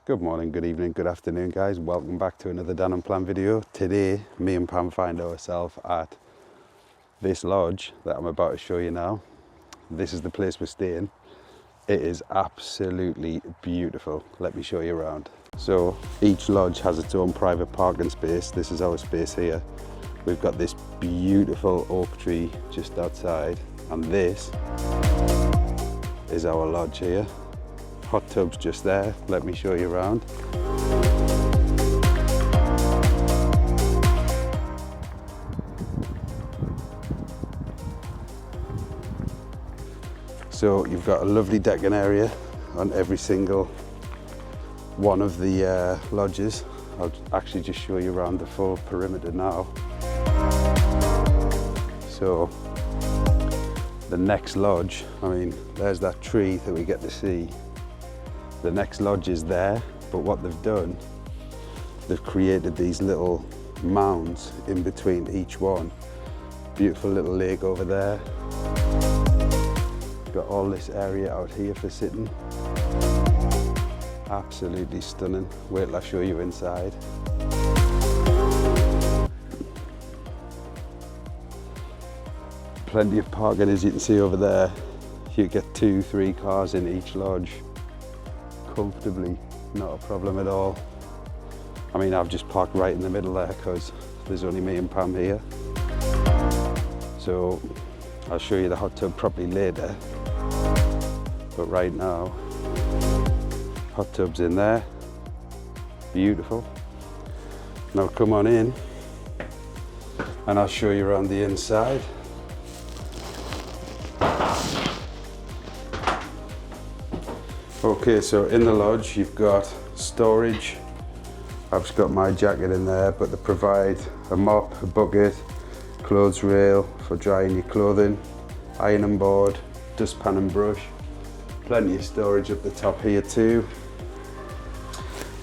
Good morning, good evening, good afternoon guys. Welcome back to another Dan Unplanned video. Today, me and Pam find ourselves at this lodge that I'm about to show you now. This is the place we're staying. It is absolutely beautiful. Let me show you around. So each lodge has its own private parking space. This is our space here. We've got this beautiful oak tree just outside, and this is our lodge here. Hot tub's just there. Let me show you around. So you've got a lovely decking area on every single one of the lodges. I'll actually just show you around the full perimeter now. So the next lodge, I mean, there's that tree that we get to see. The next lodge is there, but what they've done, they've created these little mounds in between each one. Beautiful little lake over there. Got all this area out here for sitting. Absolutely stunning. Wait till I show you inside. Plenty of parking, as you can see over there. You get 2-3 cars in each lodge comfortably, not a problem at all. I mean, I've just parked right in the middle there because there's only me and Pam here. So I'll show you the hot tub properly later, but right now hot tub's in there. Beautiful. Now come on in and I'll show you around the inside. Okay, so in the lodge you've got storage. I've just got my jacket in there, but they provide a mop, a bucket, clothes rail for drying your clothing, ironing board, dustpan and brush. Plenty of storage up the top here too.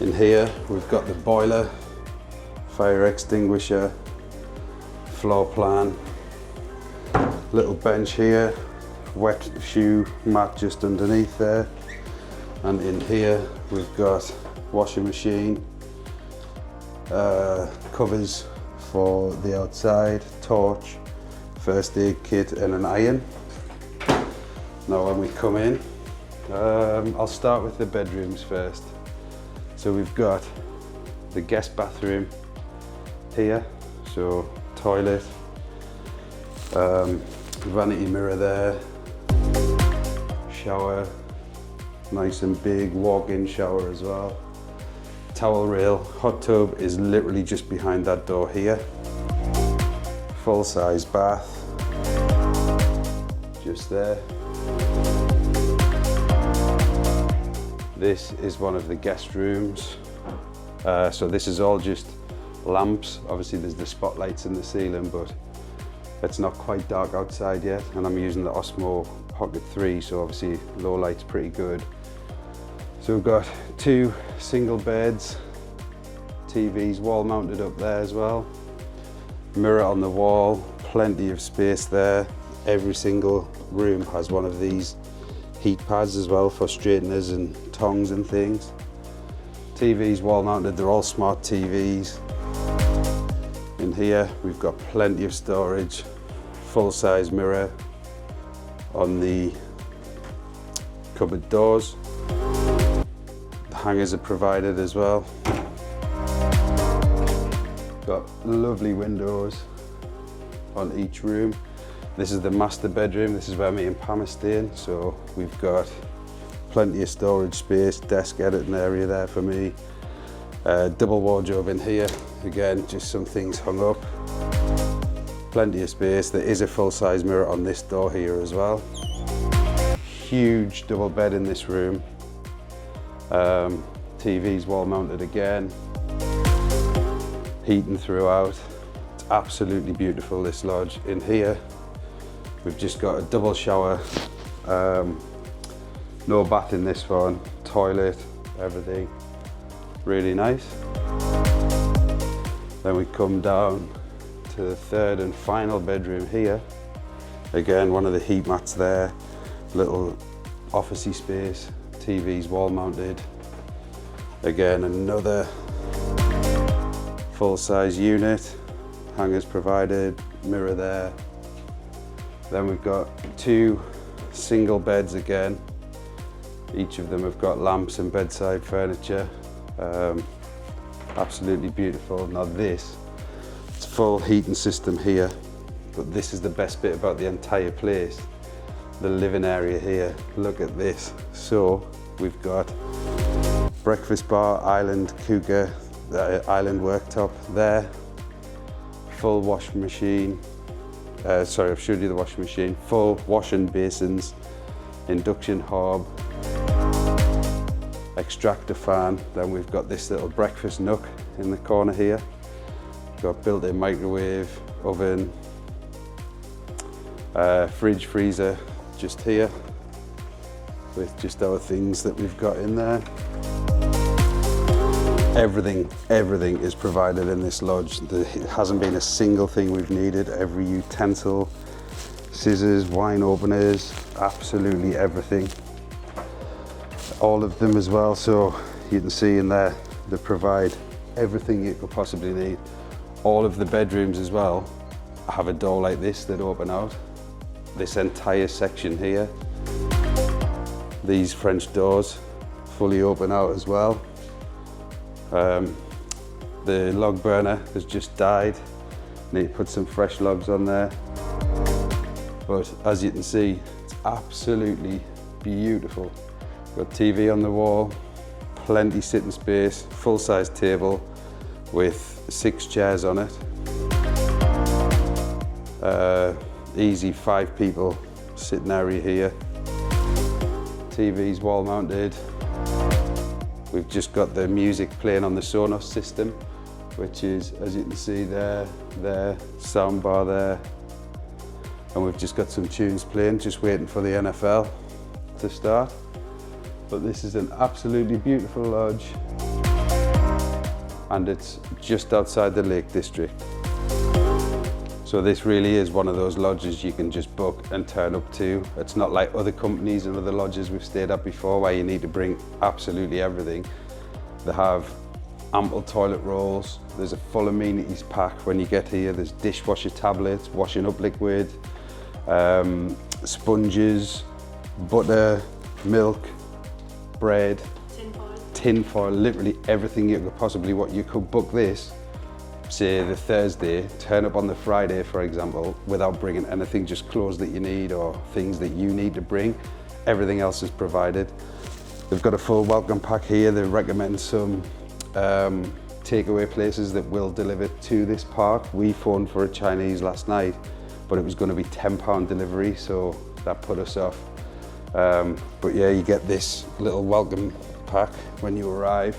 In here we've got the boiler, fire extinguisher, floor plan, little bench here, wet shoe mat just underneath there. And in here we've got washing machine, covers for the outside, torch, first aid kit and an iron. Now when we come in, I'll start with the bedrooms first. So we've got the guest bathroom here, so toilet, vanity mirror there, shower, nice and big walk-in shower as well. Towel rail, hot tub is literally just behind that door here. Full-size bath, just there. This is one of the guest rooms. So this is all just lamps. Obviously there's the spotlights in the ceiling, but it's not quite dark outside yet. And I'm using the Osmo Pocket 3, so obviously low light's pretty good. So we've got 2 single beds, TVs wall mounted up there as well. Mirror on the wall, plenty of space there. Every single room has one of these heat pads as well for straighteners and tongs and things. TVs wall mounted, they're all smart TVs. In here we've got plenty of storage, full size mirror on the cupboard doors. The hangers are provided as well. Got lovely windows on each room. This is the master bedroom. This is where me and Pam are staying. So we've got plenty of storage space, desk editing area there for me. Double wardrobe in here. Again, just some things hung up. Plenty of space. There is a full-size mirror on this door here as well. Huge double bed in this room. TV's wall mounted again. Heating throughout. It's absolutely beautiful, this lodge. In here, we've just got a double shower. No bath in this one. Toilet, everything. Really nice. Then we come down to the third and final bedroom here. Again, one of the heat mats there. Little officey space. TV's wall mounted. Again, another full-size unit, hangers provided, mirror there. Then we've got 2 single beds again. Each of them have got lamps and bedside furniture. Absolutely beautiful. Now this, it's full heating system here, but this is the best bit about the entire place. The living area here, look at this. So we've got breakfast bar, island cooker, island worktop there, full washing machine. Sorry, I've showed you the washing machine. Full washing basins, induction hob, extractor fan. Then we've got this little breakfast nook in the corner here. Got built-in microwave, oven, fridge, freezer just here with just our things that we've got in there. Everything is provided in this lodge. There hasn't been a single thing we've needed. Every utensil, scissors, wine openers, absolutely everything. All of them as well, so you can see in there, they provide everything you could possibly need. All of the bedrooms as well have a door like this that open out. This entire section here, these French doors fully open out as well. The log burner has just died. Need to put some fresh logs on there. But as you can see, it's absolutely beautiful. Got TV on the wall, plenty sitting space, full-size table with 6 chairs on it. Easy 5 people sitting area here. TV's wall mounted. We've just got the music playing on the Sonos system, which is, as you can see there, sound bar there. And we've just got some tunes playing, just waiting for the NFL to start. But this is an absolutely beautiful lodge, and it's just outside the Lake District. So this really is one of those lodges you can just book and turn up to. It's not like other companies and other lodges we've stayed at before where you need to bring absolutely everything. They have ample toilet rolls. There's a full amenities pack when you get here. There's dishwasher tablets, washing up liquid, sponges, butter, milk, bread, tin foil, literally everything you could possibly want. You could book this, say the Thursday, turn up on the Friday, for example, without bringing anything, just clothes that you need or things that you need to bring. Everything else is provided. They've got a full welcome pack here. They recommend some takeaway places that will deliver to this park. We phoned for a Chinese last night, but it was going to be £10 delivery, so that put us off. But yeah, you get this little welcome pack when you arrive,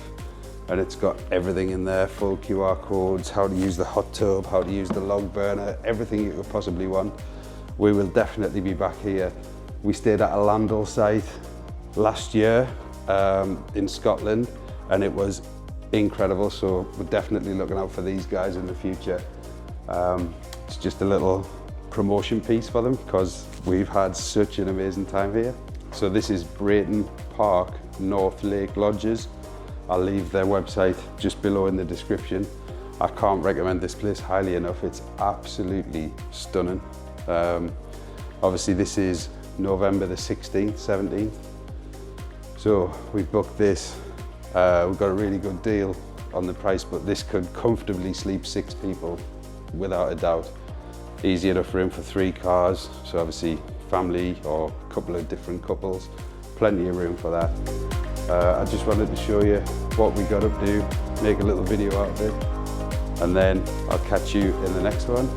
and it's got everything in there, full QR codes, how to use the hot tub, how to use the log burner, everything you could possibly want. We will definitely be back here. We stayed at a Landal site last year in Scotland, and it was incredible, so we're definitely looking out for these guys in the future. It's just a little promotion piece for them because we've had such an amazing time here. So this is Brayton Park North Lake Lodges. I'll leave their website just below in the description. I can't recommend this place highly enough. It's absolutely stunning. Obviously this is November the 16th, 17th. So we booked this. We've got a really good deal on the price, but this could comfortably sleep 6 people without a doubt. Easy enough room for 3 cars. So obviously family or a couple of different couples, plenty of room for that. I just wanted to show you what we got up to, make a little video out of it, and then I'll catch you in the next one.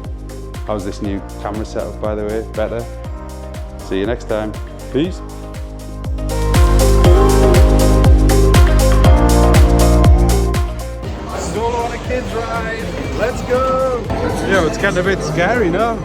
How's this new camera setup, by the way? Better? See you next time. Peace. Solo on a kids ride. Let's go. Yo, it's kind of a bit scary, no?